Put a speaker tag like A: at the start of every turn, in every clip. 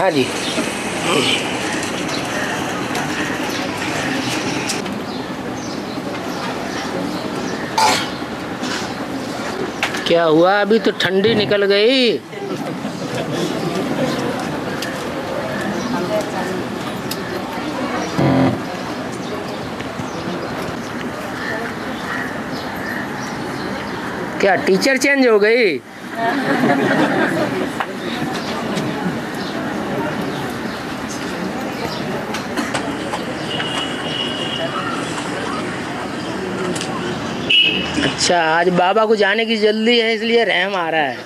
A: हाँ जी। क्या हुआ? अभी तो ठंडी निकल गई। क्या टीचर चेंज हो गई? अच्छा, आज बाबा को जाने की जल्दी है इसलिए रहम आ रहा है।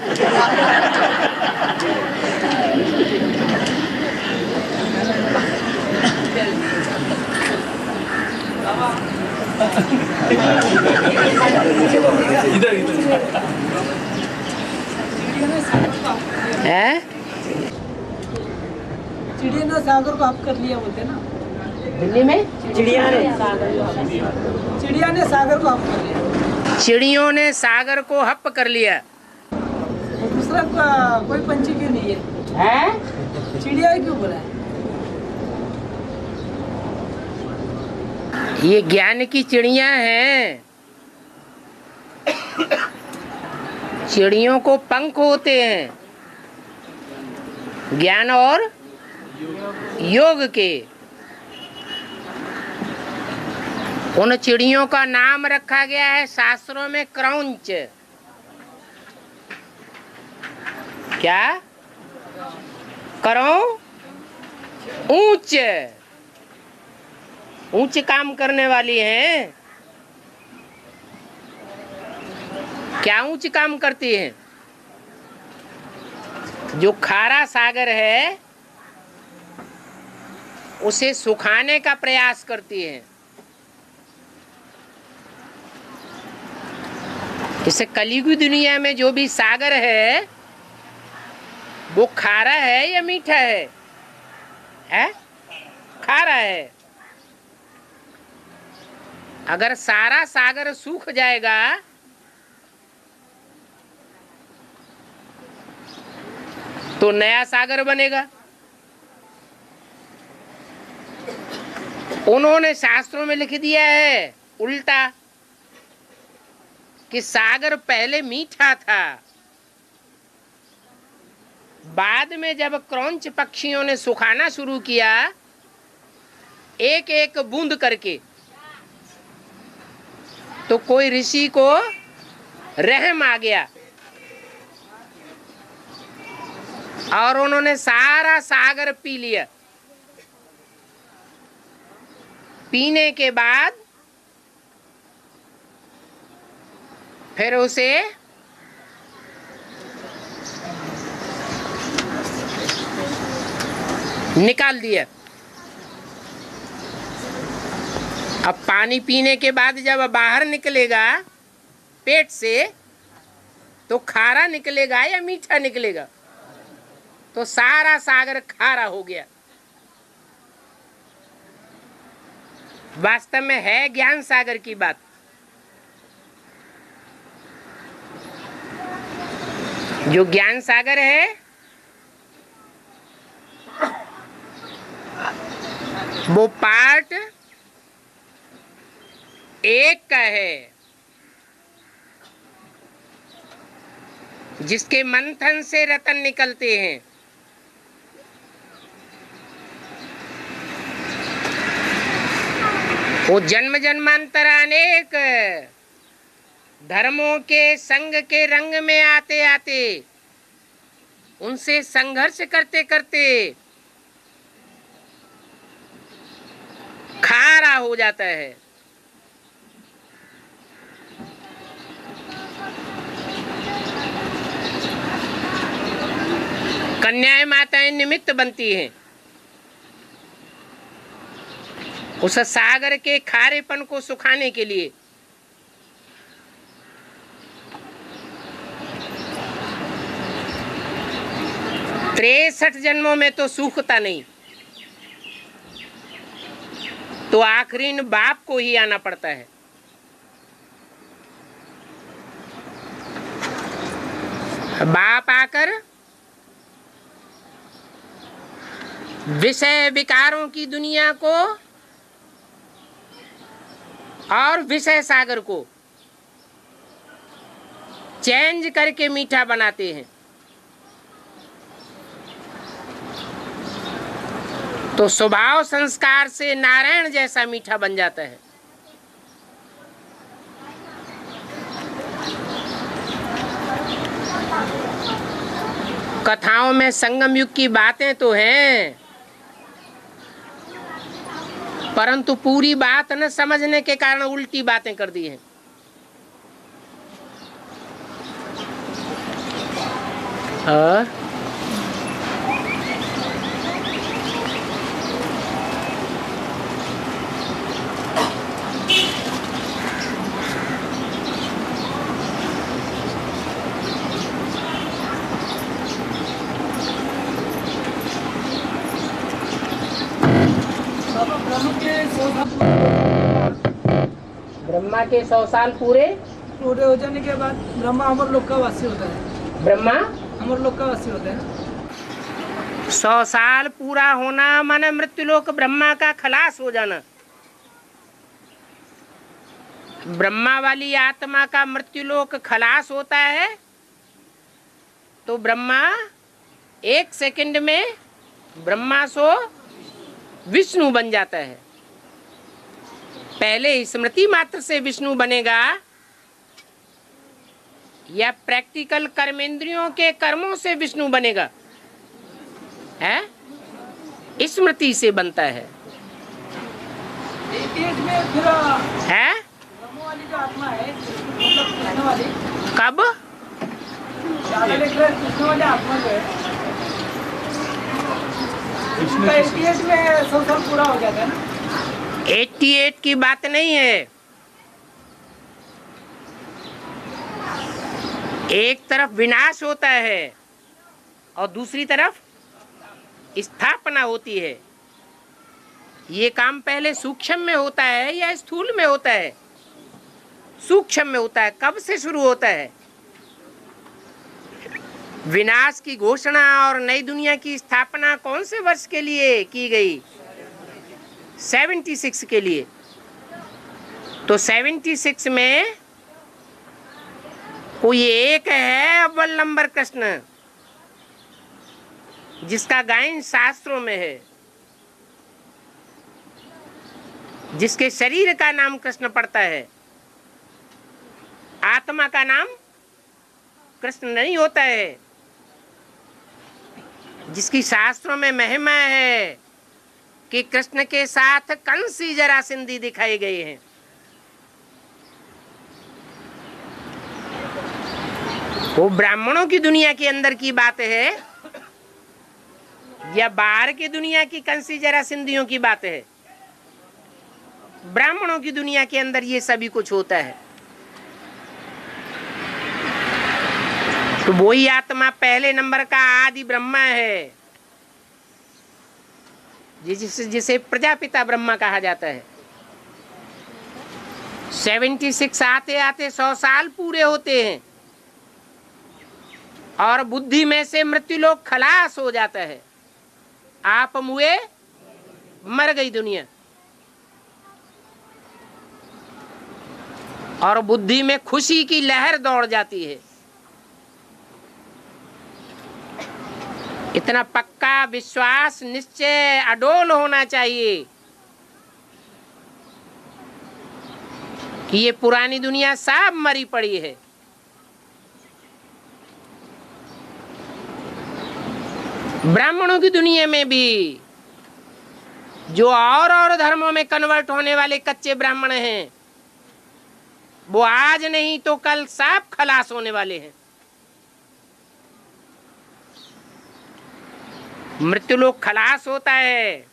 A: हैं?
B: चिड़िया ने सागर को हप कर लिया बोलते ना।
A: दिल्ली में
B: चिड़िया ने सागर को हप कर लिया।
A: चिड़ियों ने सागर को हप कर लिया।
B: दूसरा कोई पंछी क्यों नहीं है? चिड़िया ही क्यों बोला है?
A: ये ज्ञान की चिड़िया हैं। चिड़ियों को पंख होते हैं, ज्ञान और योग के। उन चिड़ियों का नाम रखा गया है शास्त्रों में क्रौंच। क्या? करो ऊंच, ऊंच काम करने वाली हैं। क्या ऊंच काम करती हैं? जो खारा सागर है उसे सुखाने का प्रयास करती हैं। इसे कलियुगी दुनिया में जो भी सागर है वो खारा है या मीठा है? खारा है। अगर सारा सागर सूख जाएगा तो नया सागर बनेगा। उन्होंने शास्त्रों में लिख दिया है उल्टा कि सागर पहले मीठा था, बाद में जब क्रौंच पक्षियों ने सुखाना शुरू किया एक एक बूंद करके, तो कोई ऋषि को रहम आ गया और उन्होंने सारा सागर पी लिया। पीने के बाद फिर उसे निकाल दिया। अब पानी पीने के बाद जब बाहर निकलेगा पेट से तो खारा निकलेगा या मीठा निकलेगा? तो सारा सागर खारा हो गया। वास्तव में है ज्ञान सागर की बात। जो ज्ञान सागर है वो पार्ट 1 का है, जिसके मंथन से रतन निकलते हैं। वो जन्म जन्मांतर अनेक धर्मों के संग के रंग में आते आते उनसे संघर्ष करते करते खारा हो जाता है। कन्याएं माताएं निमित्त बनती हैं उस सागर के खारेपन को सुखाने के लिए। 63 जन्मों में तो सूखता नहीं, तो आखिरी बाप को ही आना पड़ता है। बाप आकर विषय विकारों की दुनिया को और विषय सागर को चेंज करके मीठा बनाते हैं। तो स्वभाव संस्कार से नारायण जैसा मीठा बन जाता है। कथाओं में संगम युग की बातें तो हैं, परंतु पूरी बात न समझने के कारण उल्टी बातें कर दी हैं। और ब्रह्मा के 100 साल पूरे
B: पूरे हो जाने के बाद ब्रह्मा अमर लोक का वासी होता है।
A: ब्रह्मा
B: अमर लोक का वासी होता है।
A: 100 साल पूरा होना माने मृत्युलोक ब्रह्मा का खलास हो जाना। ब्रह्मा वाली आत्मा का मृत्युलोक खलास होता है तो ब्रह्मा 1 सेकंड में ब्रह्मा सो विष्णु बन जाता है। पहले स्मृति मात्र से विष्णु बनेगा या प्रैक्टिकल कर्मेंद्रियों के कर्मों से विष्णु बनेगा? है स्मृति से बनता है।
B: एक में फिर
A: है
B: ब्रह्म वाली जो आत्मा है, मतलब कृष्ण वाली,
A: कब
B: ज्यादा देख रहे कृष्ण वाली आत्मा जो है उसका 88 में 100 साल पूरा हो जाता है ना।
A: 88 की बात नहीं है। एक तरफ विनाश होता है और दूसरी तरफ स्थापना होती है। ये काम पहले सूक्ष्म में होता है या स्थूल में होता है? सूक्ष्म में होता है। कब से शुरू होता है? विनाश की घोषणा और नई दुनिया की स्थापना कौन से वर्ष के लिए की गई? 76 के लिए। तो 76 में कोई एक है अव्वल नंबर कृष्ण, जिसका गायन शास्त्रों में है, जिसके शरीर का नाम कृष्ण पड़ता है। आत्मा का नाम कृष्ण नहीं होता है। जिसकी शास्त्रों में महिमा है कि कृष्ण के साथ कंसी जरासंधी दिखाए गए हैं। वो ब्राह्मणों की दुनिया के अंदर की बात है या बाहर की दुनिया की कंसी जरासंधियों की बात है? ब्राह्मणों की दुनिया के अंदर ये सभी कुछ होता है। तो वही आत्मा पहले नंबर का आदि ब्रह्मा है, जिसे प्रजापिता ब्रह्मा कहा जाता है। 76 आते आते 100 साल पूरे होते हैं और बुद्धि में से मृत्युलोक खलास हो जाता है। आप मुए, मर गई दुनिया, और बुद्धि में खुशी की लहर दौड़ जाती है। इतना पक्का विश्वास, निश्चय, अडोल होना चाहिए कि ये पुरानी दुनिया सब मरी पड़ी है। ब्राह्मणों की दुनिया में भी जो और धर्मों में कन्वर्ट होने वाले कच्चे ब्राह्मण हैं, वो आज नहीं तो कल सब खलास होने वाले हैं। मृत्युलोक खलास होता है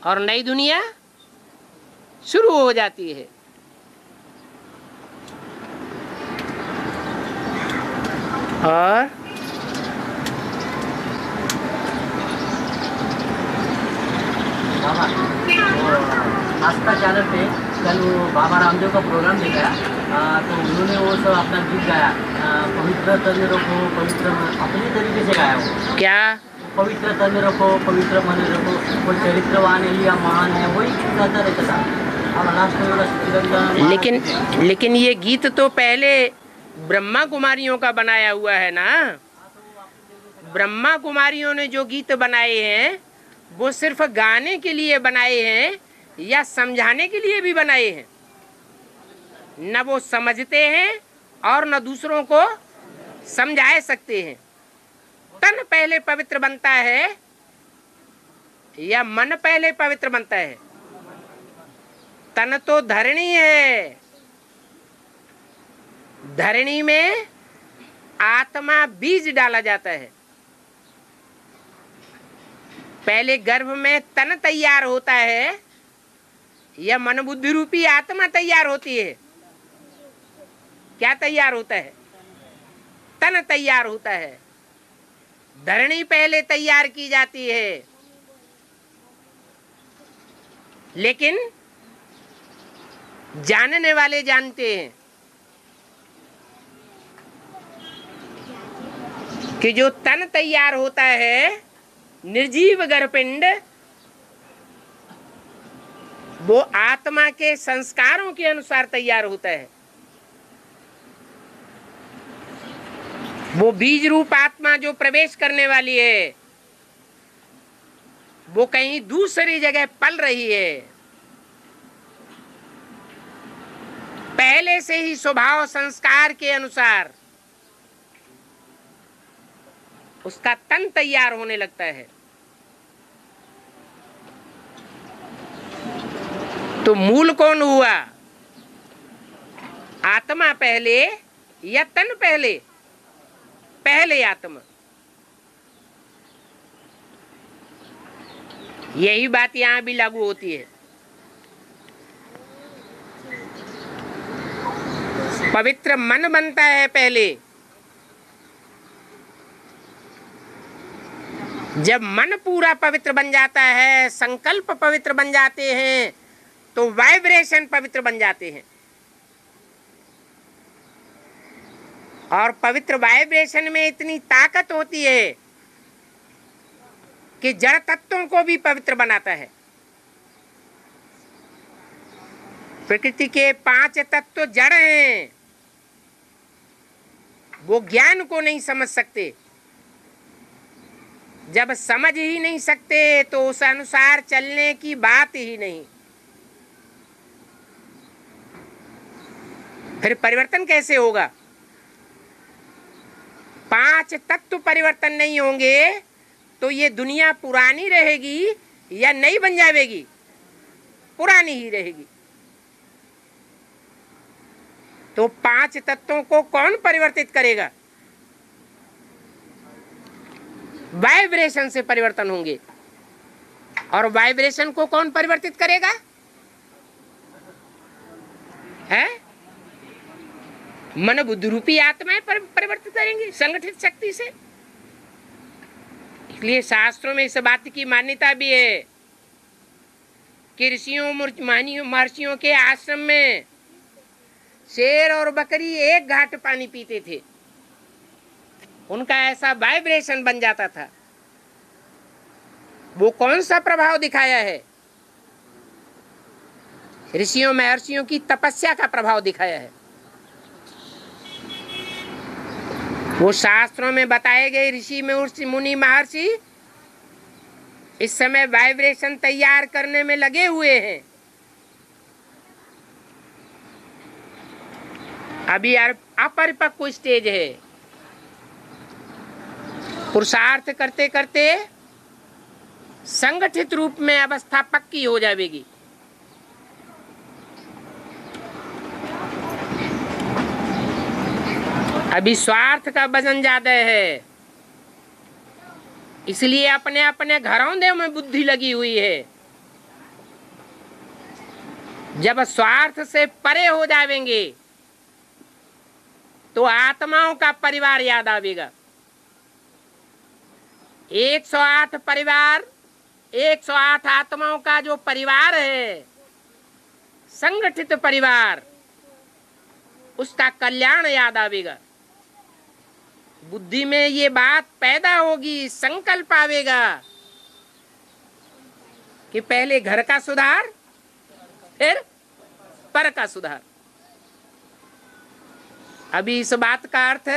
A: और नई दुनिया शुरू हो जाती है। और
C: आस्था चैनल पे कल वो बाबा रामदेव का प्रोग्राम देखा, तो उन्होंने वो सब अपना गीत गाया, पवित्र तंजरों को पवित्र अपनी तरीके से गाया। वो
A: क्या
C: पवित्र तन रखो, पवित्र मन रखो, वो चरित्रवान है या महान है, वही गाता रहता था। अब लास्ट में वाला तिरंगा।
A: लेकिन ये गीत तो पहले ब्रह्मा कुमारियों का बनाया हुआ है ना। ब्रह्मा कुमारियों ने जो गीत बनाए हैं वो सिर्फ गाने के लिए बनाए हैं या समझाने के लिए भी बनाए हैं? न वो समझते हैं और न दूसरों को समझा सकते हैं। तन पहले पवित्र बनता है या मन पहले पवित्र बनता है? तन तो धरणी है, धरणी में आत्मा बीज डाला जाता है। पहले गर्भ में तन तैयार होता है या मन बुद्धि रूपी आत्मा तैयार होती है? क्या तैयार होता है? तन तैयार होता है। धरणी पहले तैयार की जाती है। लेकिन जानने वाले जानते हैं कि जो तन तैयार होता है, निर्जीव गर्भपिंड, वो आत्मा के संस्कारों के अनुसार तैयार होता है। वो बीज रूप आत्मा जो प्रवेश करने वाली है वो कहीं दूसरी जगह पल रही है। पहले से ही स्वभाव संस्कार के अनुसार उसका तन तैयार होने लगता है। तो मूल कौन हुआ? आत्मा पहले या तन पहले? पहले आत्मा। यही बात यहां भी लागू होती है। पवित्र मन बनता है पहले। जब मन पूरा पवित्र बन जाता है, संकल्प पवित्र बन जाते हैं, तो वाइब्रेशन पवित्र बन जाते हैं। और पवित्र वाइब्रेशन में इतनी ताकत होती है कि जड़ तत्वों को भी पवित्र बनाता है। प्रकृति के 5 तत्व जड़ हैं, वो ज्ञान को नहीं समझ सकते। जब समझ ही नहीं सकते तो उस अनुसार चलने की बात ही नहीं। फिर परिवर्तन कैसे होगा? 5 तत्व परिवर्तन नहीं होंगे तो ये दुनिया पुरानी रहेगी या नई बन जाएगी? पुरानी ही रहेगी। तो 5 तत्वों को कौन परिवर्तित करेगा? वाइब्रेशन से परिवर्तन होंगे। और वाइब्रेशन को कौन परिवर्तित करेगा? है मन बुद्धि रूपी आत्माएं परिवर्तित करेंगी संगठित शक्ति से। इसलिए शास्त्रों में इस बात की मान्यता भी है कि ऋषियों महर्षियों के आश्रम में शेर और बकरी एक घाट पानी पीते थे। उनका ऐसा वाइब्रेशन बन जाता था। वो कौन सा प्रभाव दिखाया है? ऋषियों महर्षियों की तपस्या का प्रभाव दिखाया है। वो शास्त्रों में बताए गए ऋषि मुनि महर्षि इस समय वाइब्रेशन तैयार करने में लगे हुए हैं। अभी अपरिपक्व स्टेज है। पुरुषार्थ करते करते संगठित रूप में अवस्था पक्की हो जाएगी। अभी स्वार्थ का वजन ज्यादा है, इसलिए अपने अपने घरौंदे में बुद्धि लगी हुई है। जब स्वार्थ से परे हो जाएंगे तो आत्माओं का परिवार याद आवेगा। 108 परिवार, 108 आत्माओं का जो परिवार है, संगठित परिवार, उसका कल्याण याद आवेगा। बुद्धि में ये बात पैदा होगी, संकल्प आवेगा कि पहले घर का सुधार, फिर पर का सुधार। अभी इस बात का अर्थ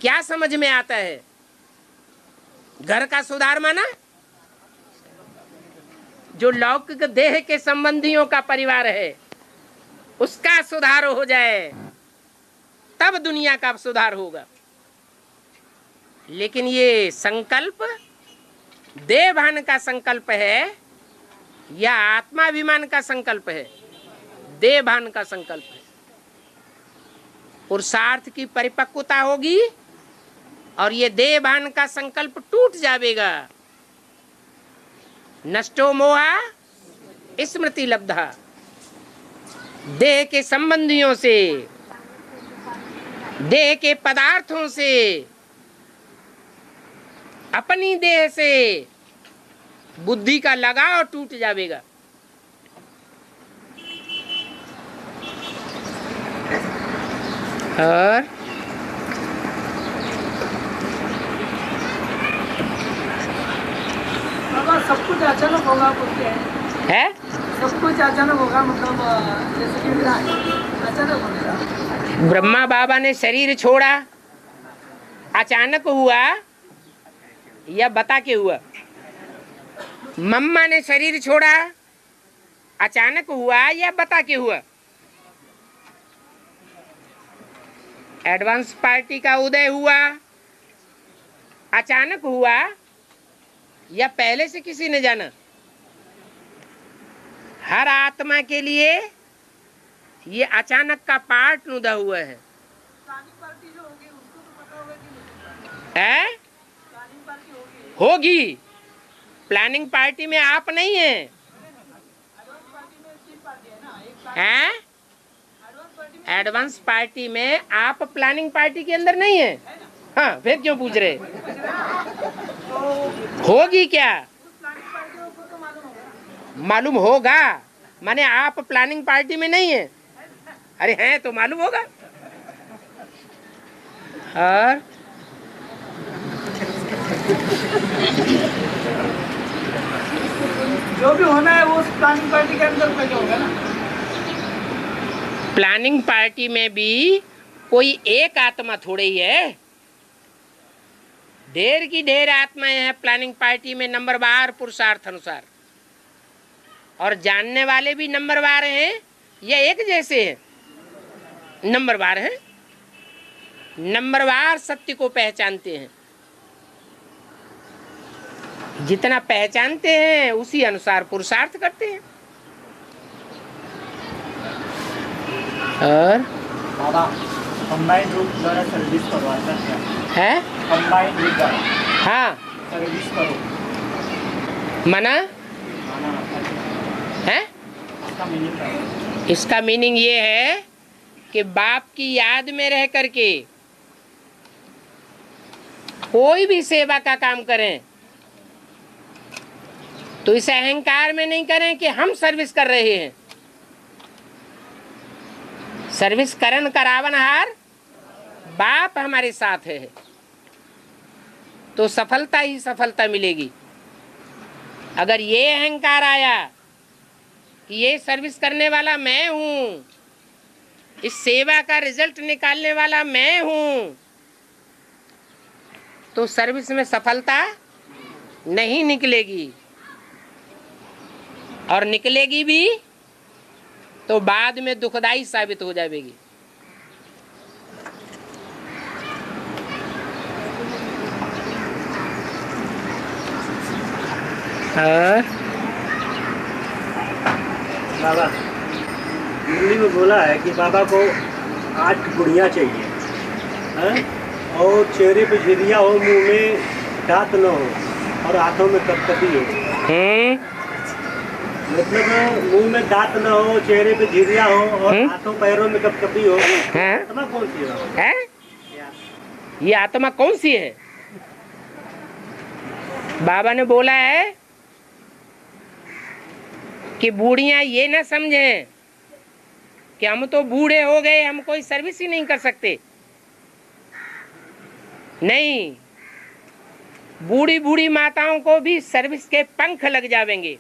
A: क्या समझ में आता है? घर का सुधार माना जो लौकिक देह के संबंधियों का परिवार है उसका सुधार हो जाए, तब दुनिया का सुधार होगा। लेकिन ये संकल्प देहभान का संकल्प है या आत्माभिमान का संकल्प है? देहभान का संकल्प है। पुरुषार्थ की परिपक्वता होगी और ये देहभान का संकल्प टूट जाएगा। नष्टो मोहा स्मृति लब्धा। देह के संबंधियों से, देह के पदार्थों से, अपनी देह से बुद्धि का लगाव टूट जाएगा। और
B: बाबा सब कुछ अचानक होगा बोलते हैं, सब कुछ अचानक होगा, मतलब जैसे कि अचानक होगा।
A: ब्रह्मा बाबा ने शरीर छोड़ा, अचानक हुआ या बता के हुआ? मम्मा ने शरीर छोड़ा, अचानक हुआ या बता के हुआ? एडवांस पार्टी का उदय हुआ, अचानक हुआ या पहले से किसी ने जाना? हर आत्मा के लिए ये अचानक का पार्ट उदय हुआ है।
B: पार्टी जो होगी उसको तो पता होगा कि नहीं?
A: होगी। प्लानिंग पार्टी में आप नहीं है, हैं? एडवांस पार्टी में आप प्लानिंग पार्टी के अंदर नहीं है। हाँ, फिर क्यों पूछ रहे? होगी क्या? मालूम होगा, माने आप प्लानिंग पार्टी में नहीं है। अरे हैं तो मालूम होगा। और
B: जो भी होना है वो प्लानिंग पार्टी के अंदर पहले होगा ना।
A: प्लानिंग पार्टी में भी कोई एक आत्मा थोड़े ही है, ढेर की ढेर आत्माएं हैं प्लानिंग पार्टी में, नंबरवार पुरुषार्थ अनुसार। और जानने वाले भी नंबरवार हैं या एक जैसे हैं? नंबरवार हैं। नंबरवार सत्य को पहचानते हैं। जितना पहचानते हैं उसी अनुसार पुरुषार्थ करते हैं। और
C: बाबा कंबाइंड रूप द्वारा सर्विस करवाता है, कंबाइंड रूप द्वारा
A: हाँ
C: सर्विस करो
A: मना है। इसका मीनिंग ये है कि बाप की याद में रह करके कोई भी सेवा का काम करें तो इस अहंकार में नहीं करें कि हम सर्विस कर रहे हैं। सर्विस करन करावनहार बाप हमारे साथ है तो सफलता ही सफलता मिलेगी। अगर ये अहंकार आया कि ये सर्विस करने वाला मैं हूं, इस सेवा का रिजल्ट निकालने वाला मैं हूं, तो सर्विस में सफलता नहीं निकलेगी। और निकलेगी भी तो बाद में दुखदाई साबित हो जाएगी।
C: बाबा हिंदी में बोला है कि बाबा को 8 गुड़ियाँ चाहिए, हैं? और चेहरे पे झिरिया हो, मुंह में दांत न हो और हाथों में कपकपी हो। मतलब मुंह में दांत न हो, चेहरे पे झिरिया हो और हाथों पैरों में कपकपी हो। आत्मा कौन सी है?
A: ये आत्मा कौन सी है? बाबा ने बोला है कि बूढ़ियां ये ना समझें कि हम तो बूढ़े हो गए, हम कोई सर्विस ही नहीं कर सकते। नहीं, बूढ़ी बूढ़ी माताओं को भी सर्विस के पंख लग जावेंगे।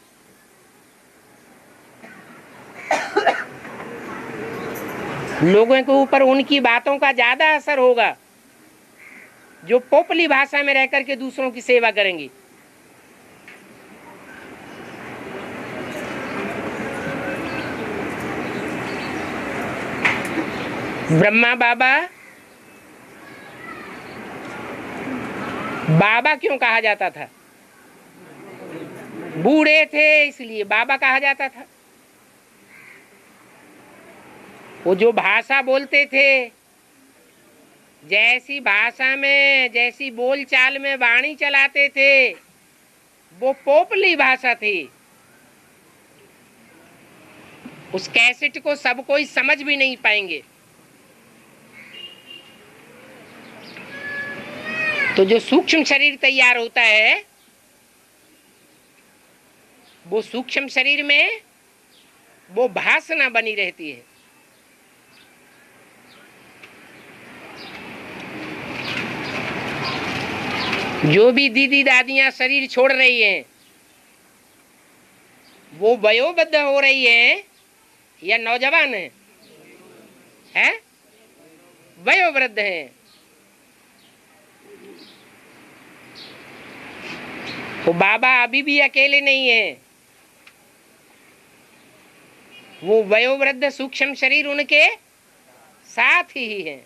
A: लोगों के ऊपर उनकी बातों का ज्यादा असर होगा जो पोपली भाषा में रहकर के दूसरों की सेवा करेंगी। ब्रह्मा बाबा बाबा क्यों कहा जाता था? बूढ़े थे इसलिए बाबा कहा जाता था। वो जो भाषा बोलते थे, जैसी भाषा में, जैसी बोलचाल में वाणी चलाते थे, वो पोपली भाषा थी। उस कैसेट को सब कोई समझ भी नहीं पाएंगे। तो जो सूक्ष्म शरीर तैयार होता है, वो सूक्ष्म शरीर में वो भाषा बनी रहती है। जो भी दीदी दादियां शरीर छोड़ रही हैं, वो वयोवृद्ध हो रही है या नौजवान है? वयोवृद्ध है। तो बाबा अभी भी अकेले नहीं है। वो वयोवृद्ध सूक्ष्म शरीर उनके साथ ही है।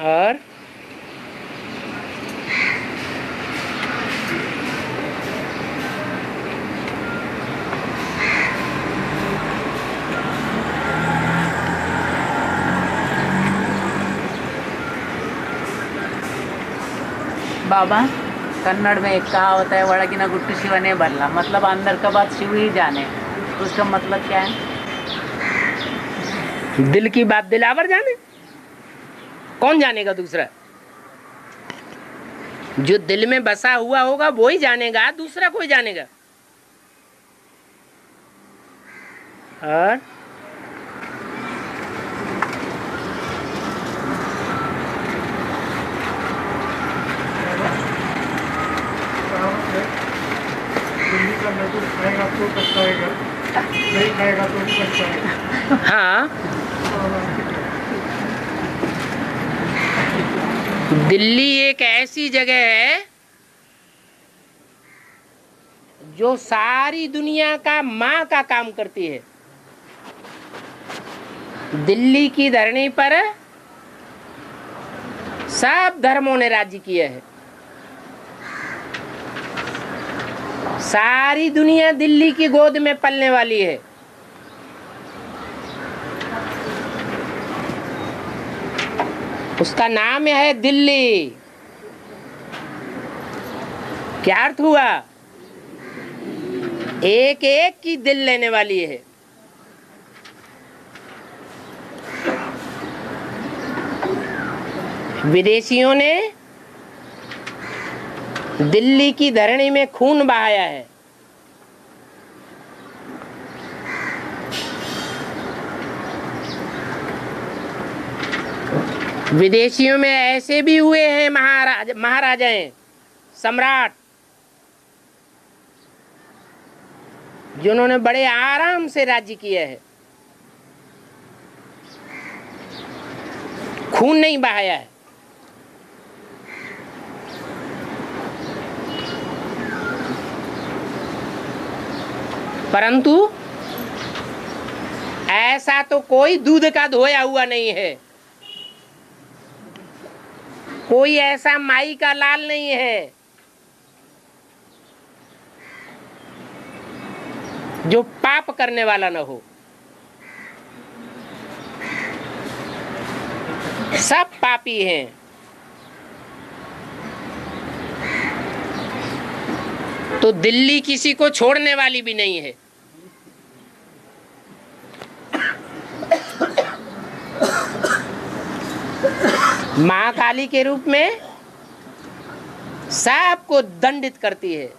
A: और
D: बाबा, कन्नड़ में एक कहावत है, ಒಳಗಿನ गुट्टू शिवने भरला, मतलब अंदर का बात शिव ही जाने। उसका मतलब क्या है?
A: दिल की बात दिलावर जाने, कौन जानेगा दूसरा? जो दिल में बसा हुआ होगा वो ही जानेगा, दूसरा कोई जानेगा? और
C: लड्डू खाएगा तो पछताएगा, नहीं खाएगा तो पछताएगा।
A: हाँ, दिल्ली एक ऐसी जगह है जो सारी दुनिया का माँ का काम करती है। दिल्ली की धरनी पर सब धर्मों ने राज्य किया है। सारी दुनिया दिल्ली की गोद में पलने वाली है। उसका नाम है दिल्ली। क्या अर्थ हुआ? एक एक की दिल लेने वाली है। विदेशियों ने दिल्ली की धरणी में खून बहाया है। विदेशियों में ऐसे भी हुए हैं महाराजाएं, सम्राट, जिन्होंने बड़े आराम से राज्य किया है, खून नहीं बहाया है। परंतु ऐसा तो कोई दूध का धोया हुआ नहीं है, कोई ऐसा माई का लाल नहीं है जो पाप करने वाला न हो। सब पापी हैं। तो दिल्ली किसी को छोड़ने वाली भी नहीं है। मां काली के रूप में सबको दंडित करती है।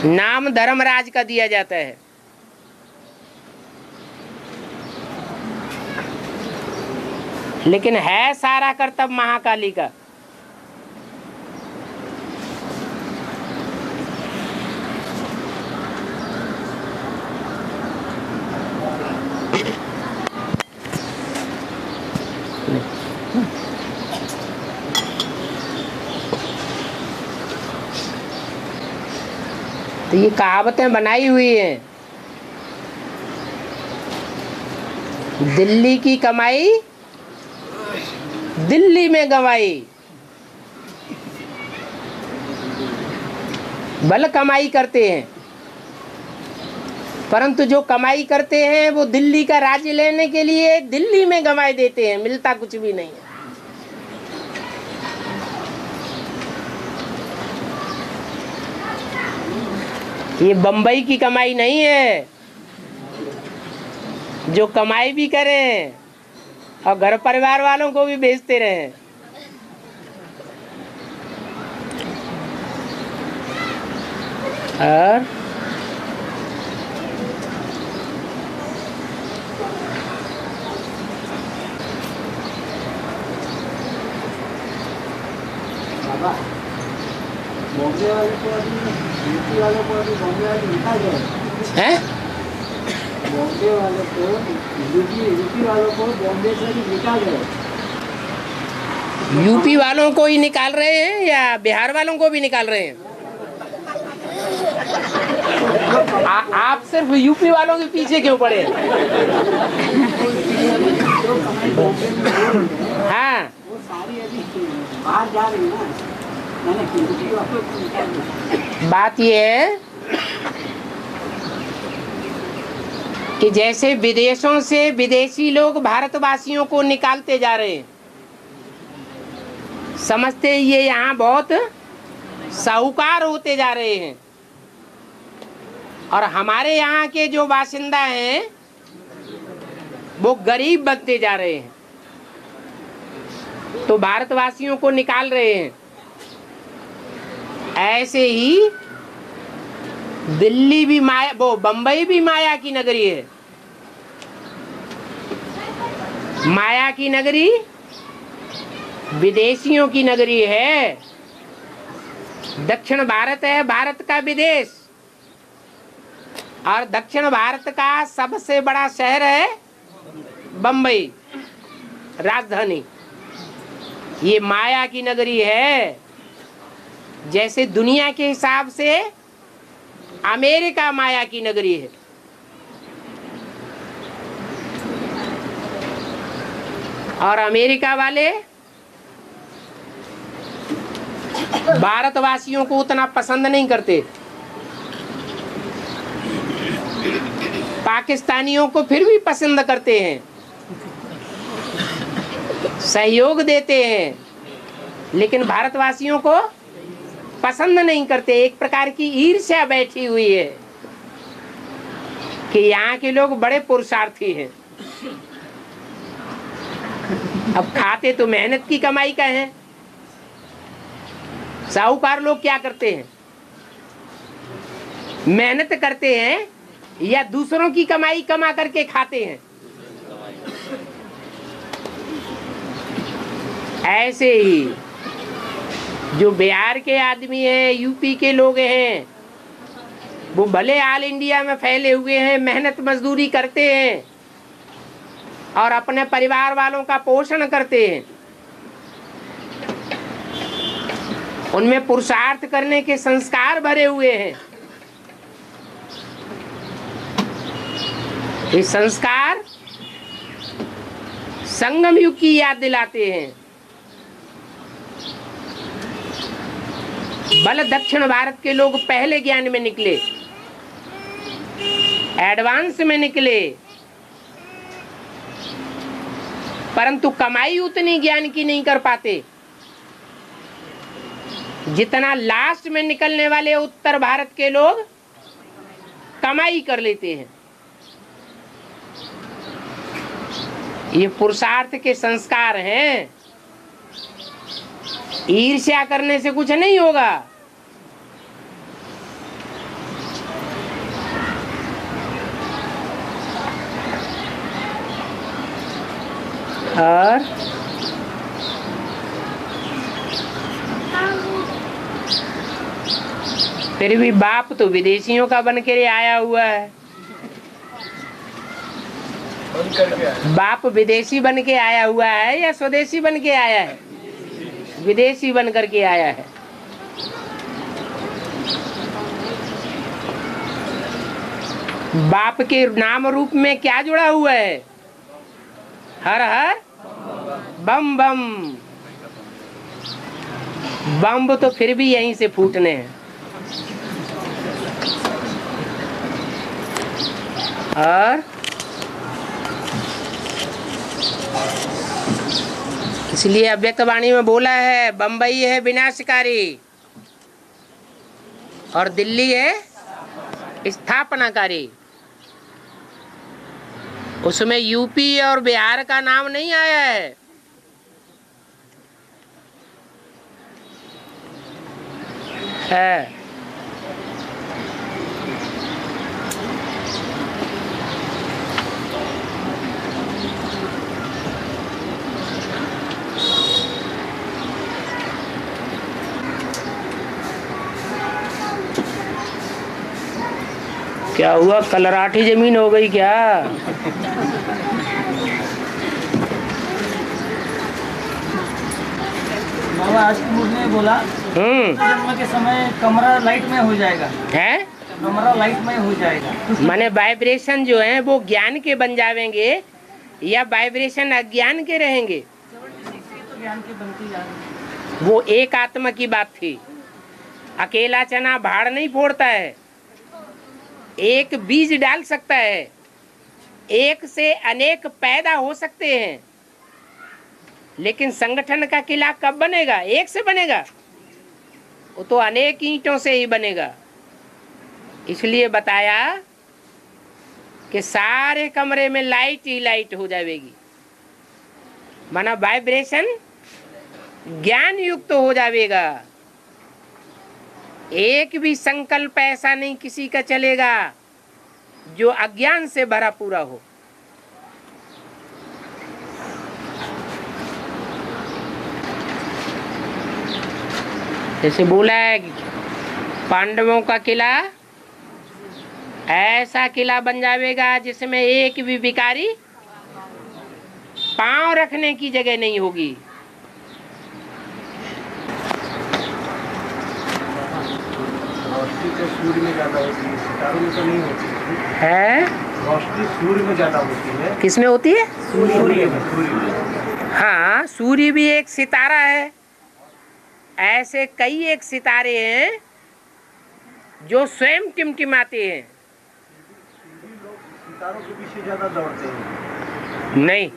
A: नाम धर्मराज का दिया जाता है। लेकिन है सारा कर्तव्य महाकाली का। तो ये कहावतें बनाई हुई हैं। दिल्ली की कमाई दिल्ली में गंवाई, भले कमाई करते हैं परंतु जो कमाई करते हैं वो दिल्ली का राज्य लेने के लिए दिल्ली में गंवाई देते हैं, मिलता कुछ भी नहीं है। ये बंबई की कमाई नहीं है। जो कमाई भी करें और घर परिवार वालों को भी भेजते रहें। और
C: बॉम्बे वाले को अभी यूपी वालों को अभी बॉम्बे वाले निकाल गए
A: हैं?
C: बॉम्बे वाले को यूपी वालों को बॉम्बे से भी निकाल गए।
A: यूपी वालों को ही निकाल रहे हैं या बिहार वालों को भी निकाल रहे हैं? आप सिर्फ यूपी वालों के पीछे क्यों पड़े? हाँ,
C: वो सारी अभी बाहर जा रही है ना।
A: बात ये है कि जैसे विदेशों से विदेशी लोग भारतवासियों को निकालते जा रहे हैं, समझते ये यहाँ बहुत साहूकार होते जा रहे हैं और हमारे यहाँ के जो बाशिंदा हैं वो गरीब बनते जा रहे हैं, तो भारतवासियों को निकाल रहे हैं। ऐसे ही दिल्ली भी माया, वो बंबई भी माया की नगरी है। माया की नगरी विदेशियों की नगरी है। दक्षिण भारत है भारत का विदेश, और दक्षिण भारत का सबसे बड़ा शहर है बंबई, राजधानी। ये माया की नगरी है। जैसे दुनिया के हिसाब से अमेरिका माया की नगरी है। और अमेरिका वाले भारतवासियों को उतना पसंद नहीं करते। पाकिस्तानियों को फिर भी पसंद करते हैं, सहयोग देते हैं, लेकिन भारतवासियों को पसंद नहीं करते। एक प्रकार की ईर्ष्या बैठी हुई है कि यहाँ के लोग बड़े पुरुषार्थी हैं। अब खाते तो मेहनत की कमाई का है। साहूकार लोग क्या करते हैं? मेहनत करते हैं या दूसरों की कमाई कमा करके खाते हैं। ऐसे ही जो बिहार के आदमी हैं, यूपी के लोग हैं, वो भले ऑल इंडिया में फैले हुए हैं, मेहनत मजदूरी करते हैं और अपने परिवार वालों का पोषण करते हैं। उनमें पुरुषार्थ करने के संस्कार भरे हुए हैं। ये संस्कार संगम युग की याद दिलाते हैं। भले दक्षिण भारत के लोग पहले ज्ञान में निकले, एडवांस में निकले, परंतु कमाई उतनी ज्ञान की नहीं कर पाते जितना लास्ट में निकलने वाले उत्तर भारत के लोग कमाई कर लेते हैं। ये पुरुषार्थ के संस्कार हैं। ईर्ष्या करने से कुछ नहीं होगा। और फिर भी बाप तो विदेशियों का बन के आया हुआ है। बाप विदेशी बन के आया हुआ है या स्वदेशी बन के आया है? विदेशी बन करके आया है। बाप के नाम रूप में क्या जुड़ा हुआ है? हर हर बम बम। बम तो फिर भी यहीं से फूटने हैं। और इसलिए अव्यक्तवाणी में बोला है, बम्बई है विनाशकारी और दिल्ली है स्थापनाकारी। उसमें यूपी और बिहार का नाम नहीं आया है। क्या हुआ, कलराठी जमीन हो गई क्या?
B: बाबा आज की मूड ने बोला जन्म के समय कमरा लाइट में हो जाएगा
A: है,
B: कमरा लाइट में हो जाएगा।
A: माने वाइब्रेशन जो है वो ज्ञान के बन जावेंगे या वाइब्रेशन अज्ञान के रहेंगे?
B: तो ज्ञान की बनती जा रही।
A: वो एक आत्मा की बात थी। अकेला चना भाड़ नहीं फोड़ता है, एक बीज डाल सकता है, एक से अनेक पैदा हो सकते हैं, लेकिन संगठन का किला कब बनेगा? एक से बनेगा? वो तो अनेक ईंटों से ही बनेगा। इसलिए बताया कि सारे कमरे में लाइट ही लाइट हो जाएगी, माना वाइब्रेशन ज्ञान युक्त हो जाएगा। एक भी संकल्प ऐसा नहीं किसी का चलेगा जो अज्ञान से भरा पूरा हो। जैसे बोला है पांडवों का किला ऐसा किला बन जाएगा जिसमें एक भी विकारी पांव रखने की जगह नहीं होगी।
C: रोशनी तो सूर्य में ज्यादा होती है, सितारों में तो नहीं होती
A: है।
C: रोशनी सूर्य में ज्यादा होती है।
A: किसमें होती है?
C: सूर्य में।
A: हाँ, सूर्य भी एक सितारा है। ऐसे कई एक सितारे हैं जो स्वयं टिमटिमाते हैं।
C: सितारों के पीछे ज्यादा दौड़ते हैं।
A: नहीं,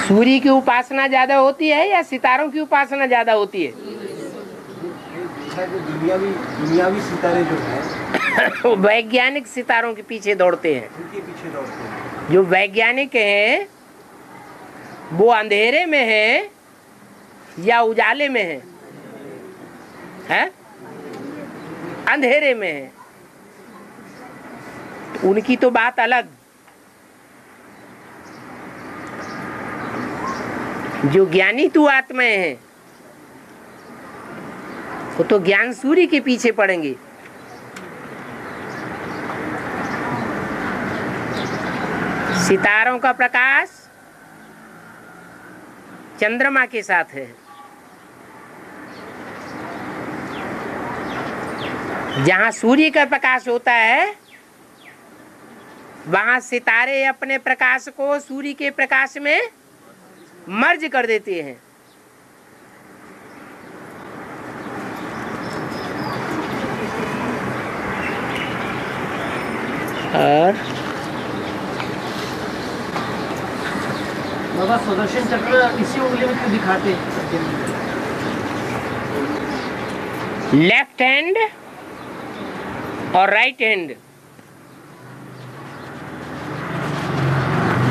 A: सूर्य की उपासना ज्यादा होती है या सितारों की उपासना ज्यादा होती है?
C: जो दुनियावी सितारे जो हैं
A: वैज्ञानिक सितारों के पीछे दौड़ते हैं।
C: उनके पीछे दौड़ते हैं।
A: जो वैज्ञानिक हैं वो अंधेरे में है या उजाले में है? अंधेरे में है। उनकी तो बात अलग। जो ज्ञानी तू आत्माएं हैं वो तो ज्ञान सूर्य के पीछे पड़ेंगे। सितारों का प्रकाश चंद्रमा के साथ है। जहां सूर्य का प्रकाश होता है वहां सितारे अपने प्रकाश को सूर्य के प्रकाश में मर्ज कर देते हैं। और
B: बाबा सुदर्शन चक्र इसी उंगली में क्यों दिखाते हैं?
A: लेफ्ट हैंड और राइट हैंड।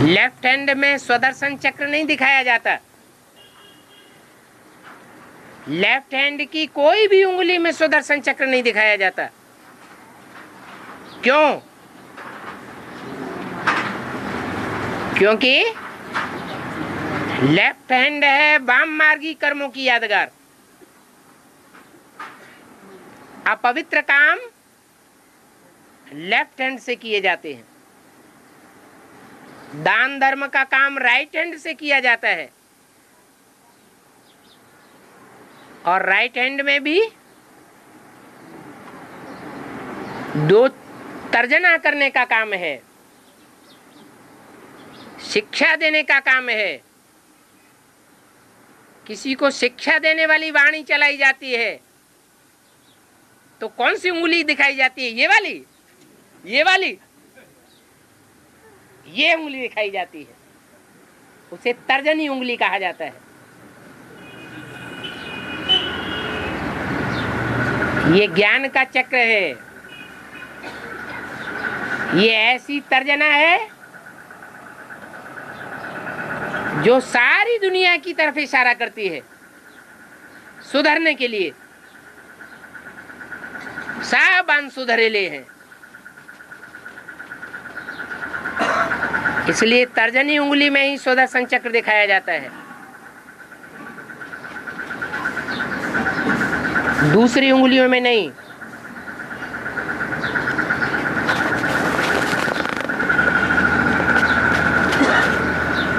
A: लेफ्ट हैंड में स्वदर्शन चक्र नहीं दिखाया जाता। लेफ्ट हैंड की कोई भी उंगली में स्वदर्शन चक्र नहीं दिखाया जाता। क्यों? क्योंकि लेफ्ट हैंड है वाम मार्गी कर्मों की यादगार। अपवित्र काम लेफ्ट हैंड से किए जाते हैं, दान धर्म का काम राइट हैंड से किया जाता है, और राइट हैंड में भी दो तर्जना करने का काम है, शिक्षा देने का काम है। किसी को शिक्षा देने वाली वाणी चलाई जाती है तो कौन सी उंगली दिखाई जाती है? ये वाली, ये वाली, ये उंगली दिखाई जाती है, उसे तर्जनी उंगली कहा जाता है। ये ज्ञान का चक्र है, ये ऐसी तर्जना है जो सारी दुनिया की तरफ इशारा करती है सुधरने के लिए। सब अनसुधरेले हैं, इसलिए तर्जनी उंगली में ही सुदर्शन चक्र दिखाया जाता है, दूसरी उंगलियों में नहीं।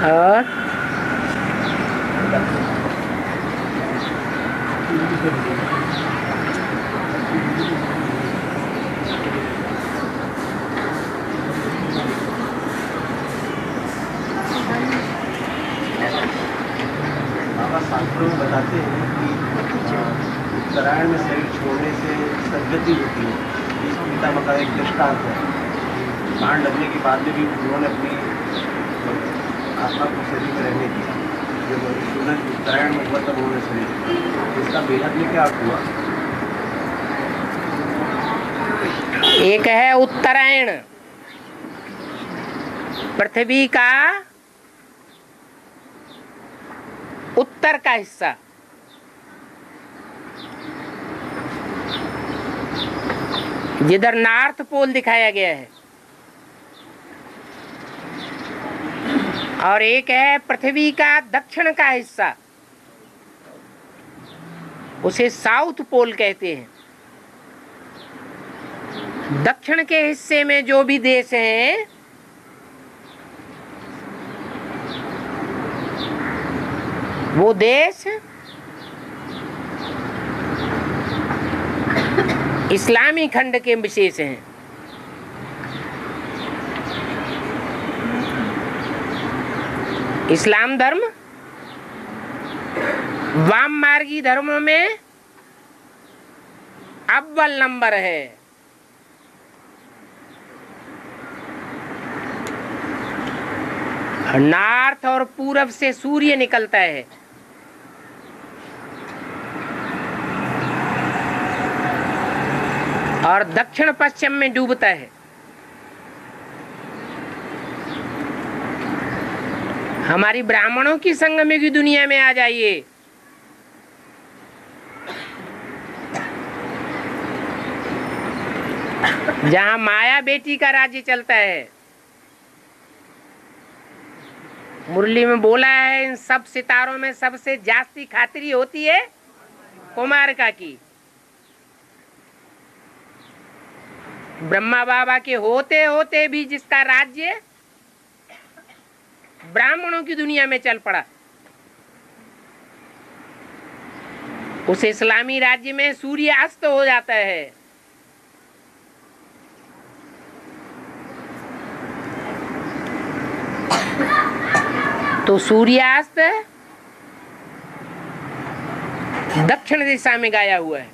A: और
C: बाबा शास्त्रों में बताते हैं कि उत्तरायण में शरीर छोड़ने से सदगति होती है। इस पितामह का एक दृष्टांत है। बाण लगने के बाद में भी उन्होंने अपनी आत्मा को शरीर में रहने दिया। जब सूरज उत्तरायण में हुआ तब उन्होंने शरीर, इसका बेहद में क्या हुआ?
A: एक है उत्तरायण, पृथ्वी का उत्तर का हिस्सा, जिधर नॉर्थ पोल दिखाया गया है, और एक है पृथ्वी का दक्षिण का हिस्सा, उसे साउथ पोल कहते हैं। दक्षिण के हिस्से में जो भी देश हैं वो देश इस्लामी खंड के विशेष हैं। इस्लाम धर्म वाम मार्गी धर्मों में अव्वल नंबर है। नॉर्थ और पूरब से सूर्य निकलता है, और दक्षिण पश्चिम में डूबता है। हमारी ब्राह्मणों की संगम की दुनिया में आ जाइए, जहां माया बेटी का राज्य चलता है। मुरली में बोला है, इन सब सितारों में सबसे जास्ती खातिरी होती है कुमारिका की। ब्रह्मा बाबा के होते होते भी जिसका राज्य ब्राह्मणों की दुनिया में चल पड़ा, उस इस्लामी राज्य में सूर्य अस्त हो जाता है। तो सूर्यास्त दक्षिण दिशा में गाया हुआ है।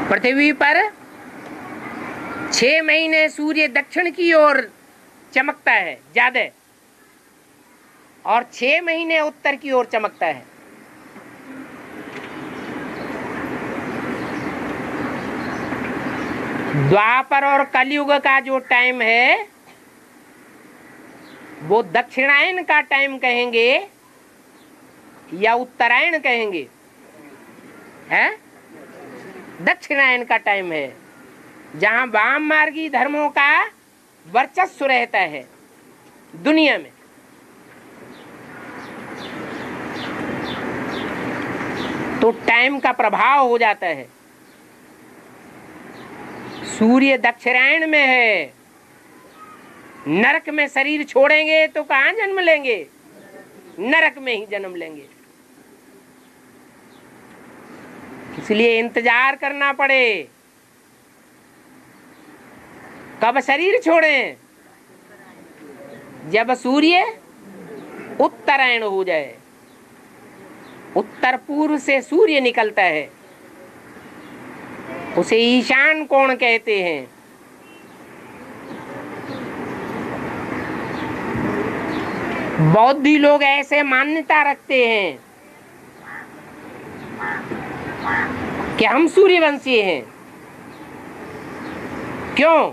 A: पृथ्वी पर 6 महीने सूर्य दक्षिण की ओर चमकता है ज्यादा, और 6 महीने उत्तर की ओर चमकता है। द्वापर और कलयुग का जो टाइम है वो दक्षिणायन का टाइम कहेंगे या उत्तरायण कहेंगे? है दक्षिणायन का टाइम है, जहां वाम मार्गी धर्मों का वर्चस्व रहता है दुनिया में। तो टाइम का प्रभाव हो जाता है। सूर्य दक्षिणायन में है, नरक में शरीर छोड़ेंगे तो कहाँ जन्म लेंगे? नरक में ही जन्म लेंगे। इसलिए इंतजार करना पड़े। कब शरीर छोड़ें? जब सूर्य उत्तरायण हो जाए। उत्तर पूर्व से सूर्य निकलता है, उसे ईशान कोण कहते हैं। बौद्धि लोग ऐसे मान्यता रखते हैं कि हम सूर्यवंशी हैं। क्यों?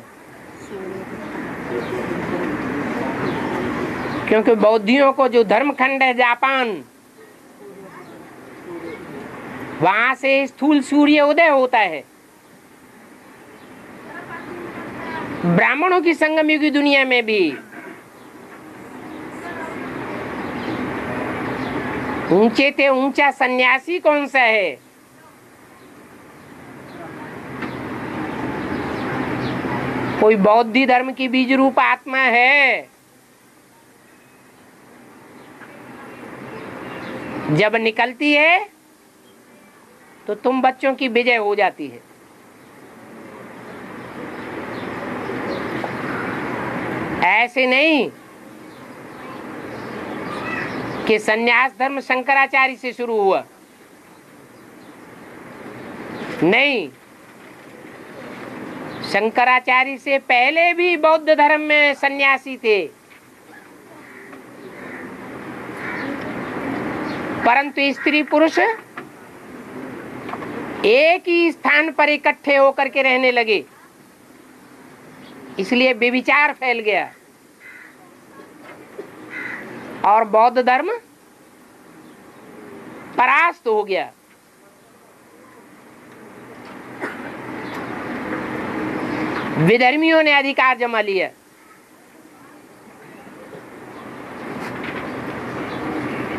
A: क्योंकि बौद्धियों को जो धर्मखंड है जापान, वहां से स्थूल सूर्य उदय होता है। ब्राह्मणों की संगम युग की दुनिया में भी ऊंचे ते ऊंचा सन्यासी कौन सा है? कोई बौद्ध धर्म की बीज रूप आत्मा है। जब निकलती है तो तुम बच्चों की विजय हो जाती है। ऐसे नहीं कि सन्यास धर्म शंकराचार्य से शुरू हुआ, नहीं, शंकराचार्य से पहले भी बौद्ध धर्म में सन्यासी थे, परंतु स्त्री पुरुष एक ही स्थान पर इकट्ठे होकर के रहने लगे, इसलिए व्यभिचार फैल गया और बौद्ध धर्म परास्त हो गया। विधर्मियों ने अधिकार जमा लिया।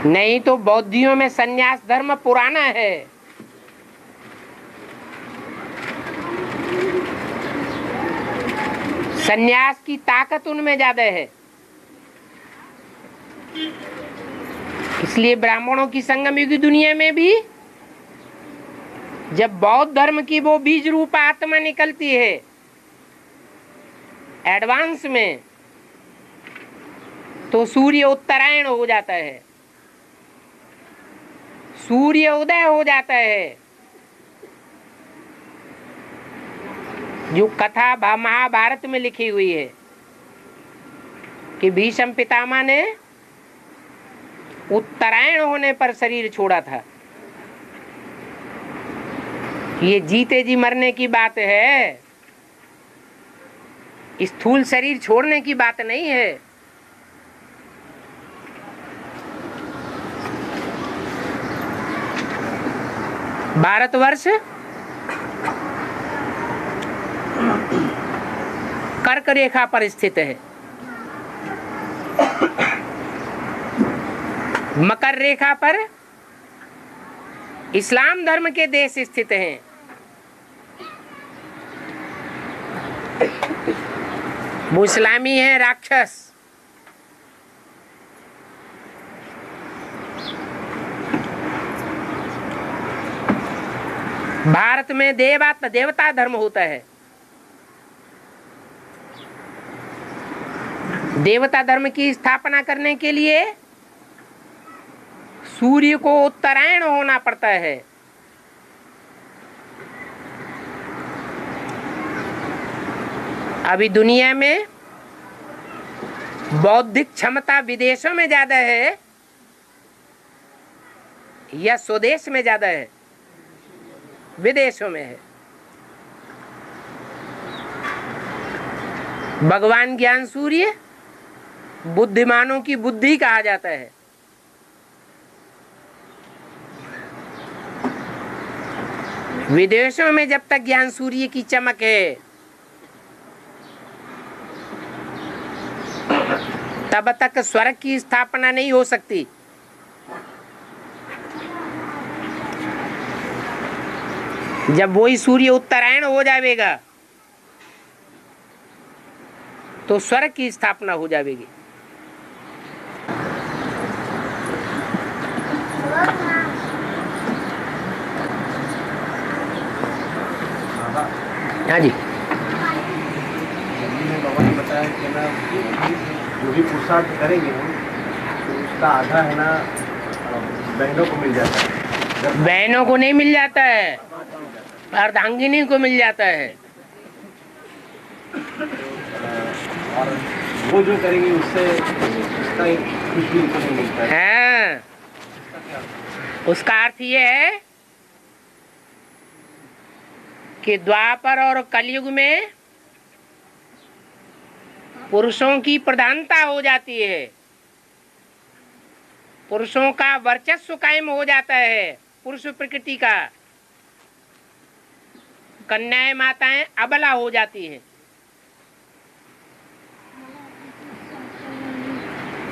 A: नहीं तो बौद्धियों में संन्यास धर्म पुराना है। संन्यास की ताकत उनमें ज्यादा है। इसलिए ब्राह्मणों की संगम युग की दुनिया में भी जब बौद्ध धर्म की वो बीज रूप आत्मा निकलती है एडवांस में, तो सूर्य उत्तरायण हो जाता है, सूर्य उदय हो जाता है। जो कथा महाभारत में लिखी हुई है कि भीष्म पितामह ने उत्तरायण होने पर शरीर छोड़ा था, ये जीते जी मरने की बात है, स्थूल शरीर छोड़ने की बात नहीं है। भारतवर्ष कर्क रेखा पर स्थित है, मकर रेखा पर इस्लाम धर्म के देश स्थित हैं। वो इस्लामी है राक्षस। भारत में देवता धर्म होता है। देवता धर्म की स्थापना करने के लिए सूर्य को उत्तरायण होना पड़ता है। अभी दुनिया में बौद्धिक क्षमता विदेशों में ज्यादा है या स्वदेश में ज्यादा है? विदेशों में है। भगवान ज्ञान सूर्य बुद्धिमानों की बुद्धि कहा जाता है। विदेशों में जब तक ज्ञान सूर्य की चमक है तब तक स्वर्ग की स्थापना नहीं हो सकती। जब वही सूर्य उत्तरायण हो जाएगा तो स्वर्ग की स्थापना हो जाएगी। हाँ जी,
C: बाबा ने बताया कि ना जो भी पुरुषार्थ करेंगे हम तो उसका आधा है ना बहनों को मिल जाता है।
A: बहनों को नहीं मिल जाता है, अर्धांगिनी को मिल जाता है।
C: और वो जो करेंगे उससे उसका एक कुछ भी उनको नहीं मिलता है।
A: हाँ, उसका अर्थ ये है कि द्वापर और कलयुग में पुरुषों की प्रधानता हो जाती है, पुरुषों का वर्चस्व कायम हो जाता है, पुरुष प्रकृति का। कन्याएं माताएं अबला हो जाती हैं।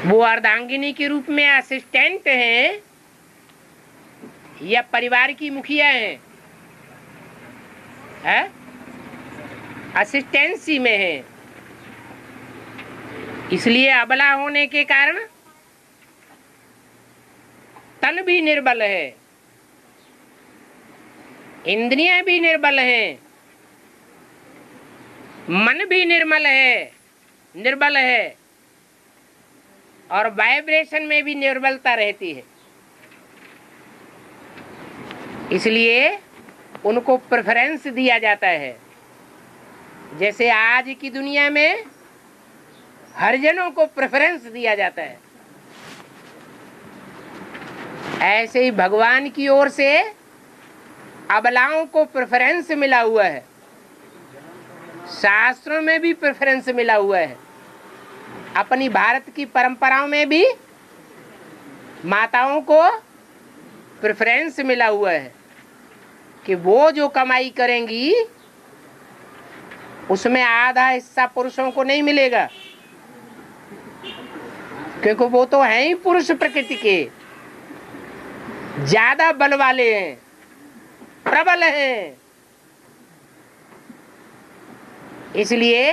A: वो अर्धांगिनी के रूप में असिस्टेंट हैं या परिवार की मुखिया हैं, है? असिस्टेंसी में है। इसलिए अबला होने के कारण तन भी निर्बल है, इंद्रियां भी निर्बल हैं, मन भी निर्बल है और वाइब्रेशन में भी निर्बलता रहती है। इसलिए उनको प्रेफरेंस दिया जाता है। जैसे आज की दुनिया में हरिजनों को प्रेफरेंस दिया जाता है, ऐसे ही भगवान की ओर से अबलाओं को प्रेफरेंस मिला हुआ है। शास्त्रों में भी प्रेफरेंस मिला हुआ है, अपनी भारत की परंपराओं में भी माताओं को प्रेफरेंस मिला हुआ है कि वो जो कमाई करेंगी उसमें आधा हिस्सा पुरुषों को नहीं मिलेगा, क्योंकि वो तो हैं ही पुरुष प्रकृति के, ज्यादा बल वाले हैं, प्रबल हैं। इसलिए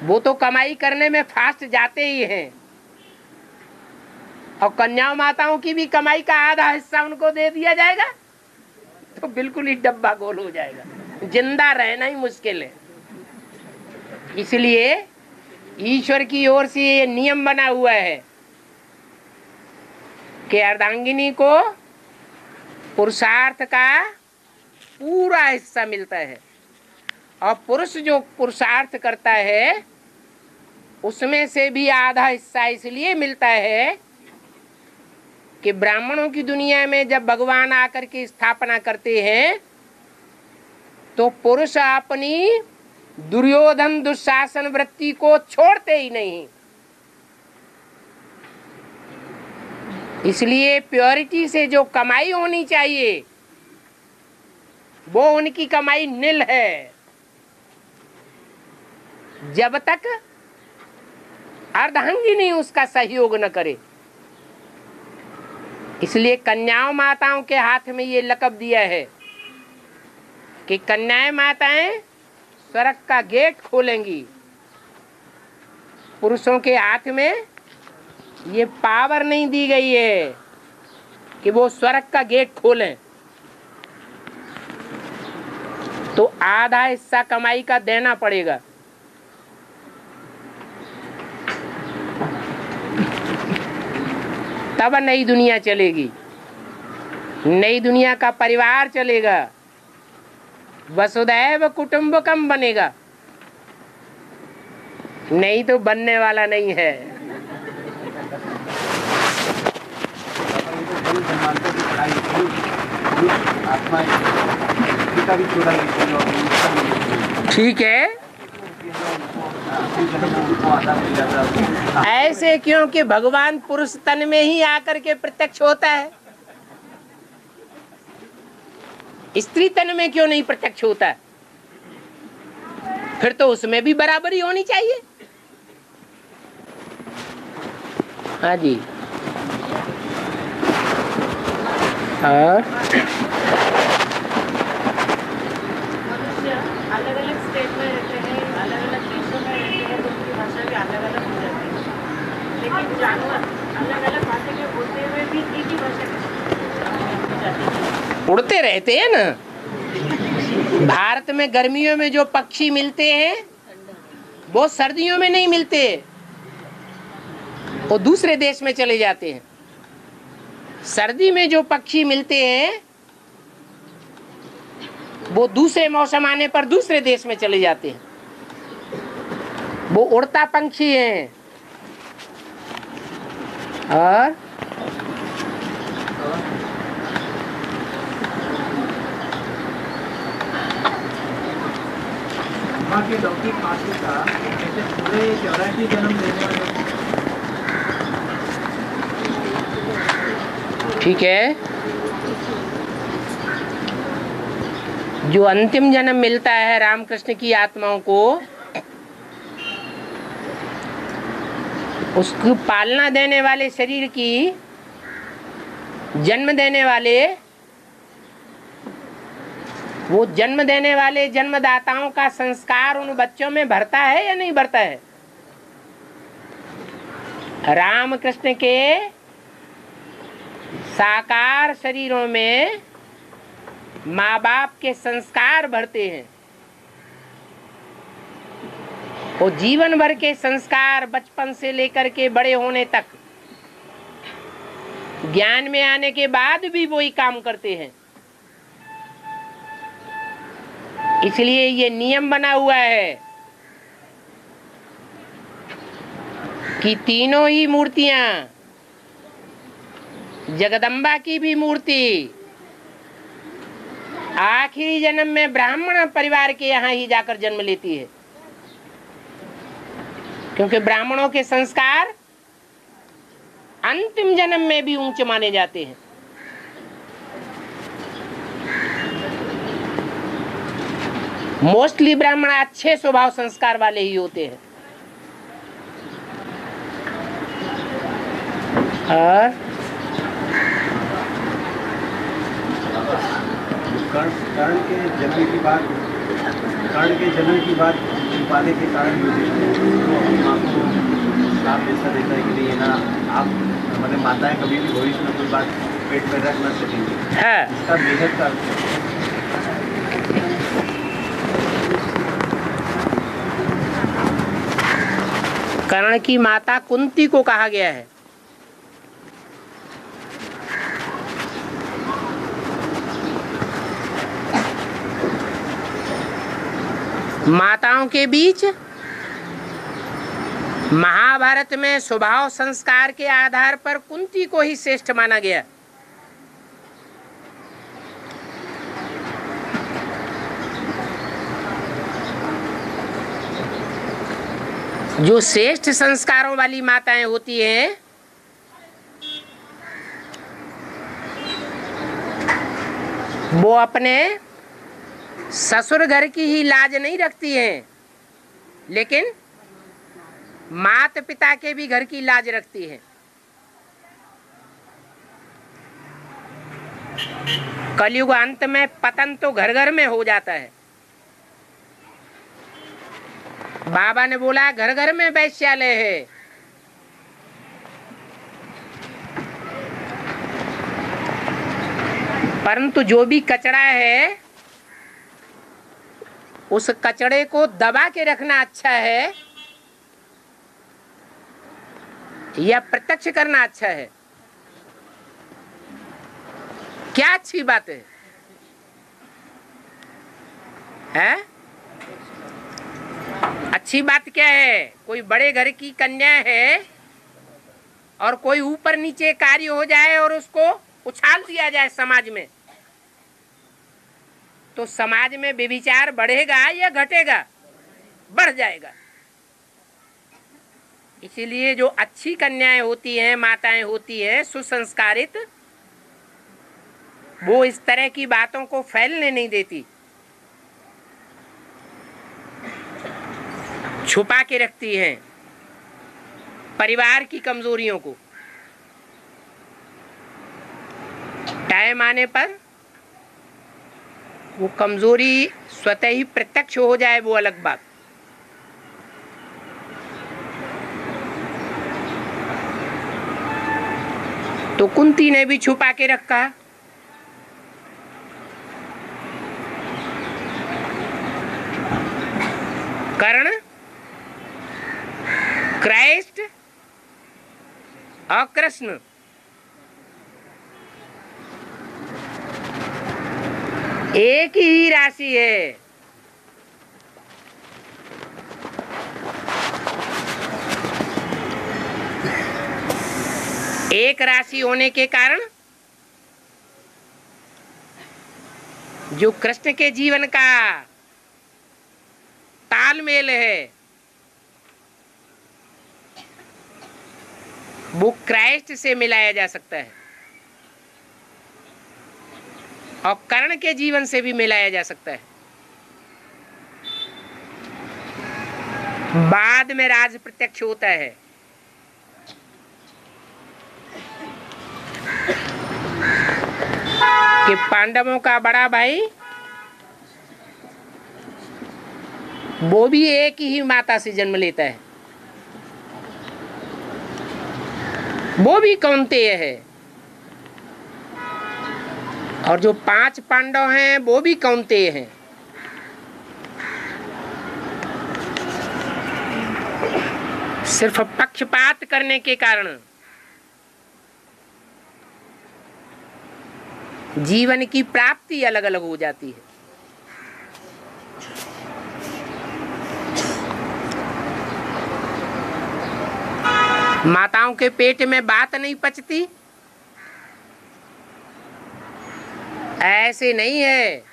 A: वो तो कमाई करने में फास्ट जाते ही हैं और कन्या माताओं की भी कमाई का आधा हिस्सा उनको दे दिया जाएगा तो बिल्कुल ही डब्बा गोल हो जाएगा, जिंदा रहना ही मुश्किल है। इसलिए ईश्वर की ओर से ये नियम बना हुआ है कि अर्धांगिनी को पुरुषार्थ का पूरा हिस्सा मिलता है और पुरुष जो पुरुषार्थ करता है उसमें से भी आधा हिस्सा इसलिए मिलता है कि ब्राह्मणों की दुनिया में जब भगवान आकर के स्थापना करते हैं तो पुरुष अपनी दुर्योधन दुशासन वृत्ति को छोड़ते ही नहीं। इसलिए प्योरिटी से जो कमाई होनी चाहिए वो उनकी कमाई नील है जब तक अर्धांगिनी उसका सहयोग न करे। इसलिए कन्याओं माताओं के हाथ में ये लक़ब दिया है कि कन्याएं माताएं स्वर्ग का गेट खोलेंगी। पुरुषों के हाथ में ये पावर नहीं दी गई है कि वो स्वर्ग का गेट खोलें, तो आधा हिस्सा कमाई का देना पड़ेगा। तब नई दुनिया चलेगी, नई दुनिया का परिवार चलेगा, वसुधैव कुटुंबकम बनेगा। नहीं तो बनने वाला नहीं है। ठीक है, ऐसे क्योंकि भगवान पुरुष तन में ही आकर के प्रत्यक्ष होता है, स्त्री तन में क्यों नहीं प्रत्यक्ष होता है? फिर तो उसमें भी बराबरी होनी चाहिए। हाँ जी, हाँ
D: अलग अलग स्टेट में रहते हैं, अलग अलग देशों में रहते हैं, तो उनकी भाषा भी अलग अलग हो जाती है। लेकिन जानवर अलग अलग भाषा के बोलते हुए भी एक ही भाषा हो जाती है।
A: उड़ते रहते हैं ना। भारत में गर्मियों में जो पक्षी मिलते हैं वो सर्दियों में नहीं मिलते, वो दूसरे देश में चले जाते हैं। सर्दी में जो पक्षी मिलते हैं वो दूसरे मौसम आने पर दूसरे देश में चले जाते हैं। वो उड़ता पंछी है। और
B: माँ के लौकिक मातृका ऐसे पूरे 84 जन्म लेने वाले।
A: ठीक है, जो अंतिम जन्म मिलता है रामकृष्ण की आत्माओं को, उसको पालना देने वाले शरीर की, जन्म देने वाले, वो जन्म देने वाले जन्मदाताओं का संस्कार उन बच्चों में भरता है या नहीं भरता है? रामकृष्ण के साकार शरीरों में माँ बाप के संस्कार भरते हैं। वो जीवन भर के संस्कार, बचपन से लेकर के बड़े होने तक, ज्ञान में आने के बाद भी वही काम करते हैं। इसलिए ये नियम बना हुआ है कि तीनों ही मूर्तियां, जगदम्बा की भी मूर्ति आखिरी जन्म में ब्राह्मण परिवार के यहाँ ही जाकर जन्म लेती है, क्योंकि ब्राह्मणों के संस्कार अंतिम जन्म में भी ऊंचे माने जाते हैं। मोस्टली ब्राह्मण अच्छे स्वभाव संस्कार वाले ही होते हैं। और
C: कर्ण के जन्म की बात, कर्ण के जन्म की बात छुपाने के कारण आपको श्राप ऐसा देता है कि नहीं, ना आप हमारे माताएं कभी भी भविष्य में कोई बात पेट में रख ना सकेंगी।
A: है
C: इसका बेहद का
A: कर्ण की माता कुंती को कहा गया है। माताओं के बीच महाभारत में स्वभाव संस्कार के आधार पर कुंती को ही श्रेष्ठ माना गया। जो श्रेष्ठ संस्कारों वाली माताएं होती हैं वो अपने ससुर घर की ही लाज नहीं रखती हैं, लेकिन माता पिता के भी घर की लाज रखती हैं। कलयुग अंत में पतन तो घर घर में हो जाता है। बाबा ने बोला घर घर में वैश्यालय है। परंतु जो भी कचरा है उस कचड़े को दबा के रखना अच्छा है या प्रत्यक्ष करना अच्छा है? क्या अच्छी बात है? हैं? अच्छी बात क्या है? कोई बड़े घर की कन्या है और कोई ऊपर नीचे कार्य हो जाए और उसको उछाल दिया जाए समाज में, तो समाज में व्यभिचार बढ़ेगा या घटेगा? बढ़ जाएगा। इसीलिए जो अच्छी कन्याएं होती हैं, माताएं होती हैं, सुसंस्कारित, वो इस तरह की बातों को फैलने नहीं देती, छुपा के रखती हैं परिवार की कमजोरियों को। टाइम आने पर वो कमजोरी स्वतः ही प्रत्यक्ष हो जाए वो अलग बात। तो कुंती ने भी छुपा के रखा। कर्ण, क्राइस्ट और कृष्ण एक ही राशि है। एक राशि होने के कारण जो कृष्ण के जीवन का तालमेल है वो क्राइस्ट से मिलाया जा सकता है और कर्ण के जीवन से भी मिलाया जा सकता है। बाद में राज प्रत्यक्ष होता है। कि पांडवों का बड़ा भाई वो भी एक ही माता से जन्म लेता है, वो भी कौन्तेय है। और जो 5 पांडव हैं वो भी कौन्तेय हैं। सिर्फ पक्षपात करने के कारण जीवन की प्राप्ति अलग अलग हो जाती है। माताओं के पेट में बात नहीं पचती, ऐसे नहीं है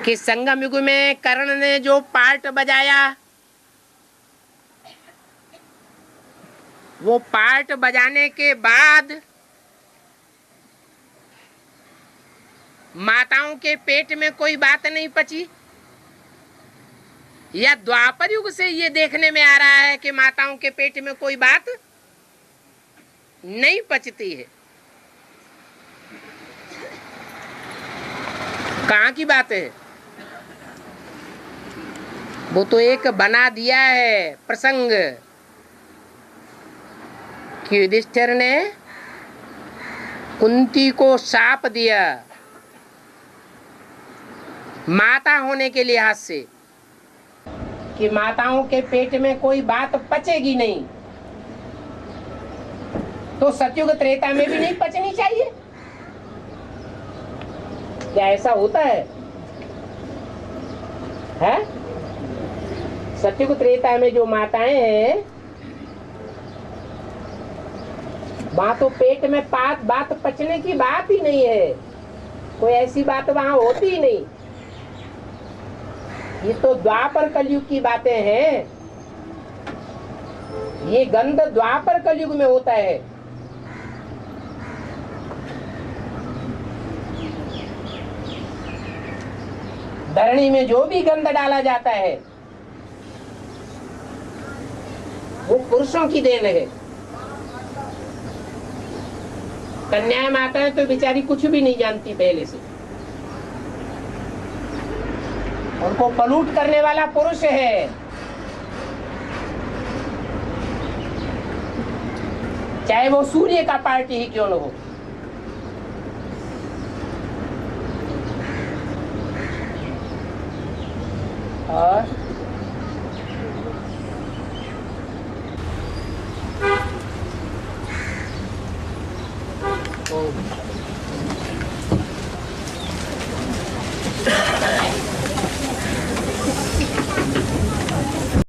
A: कि संगम युग में कर्ण ने जो पार्ट बजाया वो पार्ट बजाने के बाद माताओं के पेट में कोई बात नहीं पची, या द्वापर युग से ये देखने में आ रहा है कि माताओं के पेट में कोई बात नहीं पचती है। कहाँ की बात है? वो तो एक बना दिया है प्रसंग कि युधिष्ठिर ने कुंती को शाप दिया माता होने के लिहाज से कि माताओं के पेट में कोई बात पचेगी नहीं, तो सतयुग त्रेता में भी नहीं पचनी चाहिए। क्या ऐसा होता है? हैं? सतयुग त्रेता में जो माताएं हैं वहां तो पेट में बात पचने की बात ही नहीं है, कोई ऐसी बात वहां होती ही नहीं। ये तो द्वापर कलयुग की बातें हैं। ये गंध द्वापर कलयुग में होता है। धरणी में जो भी गंध डाला जाता है वो पुरुषों की देन है। कन्या माता है तो बेचारी कुछ भी नहीं जानती पहले से, उनको पलूट करने वाला पुरुष है। चाहे वो सूर्य का पार्टी ही क्यों न हो।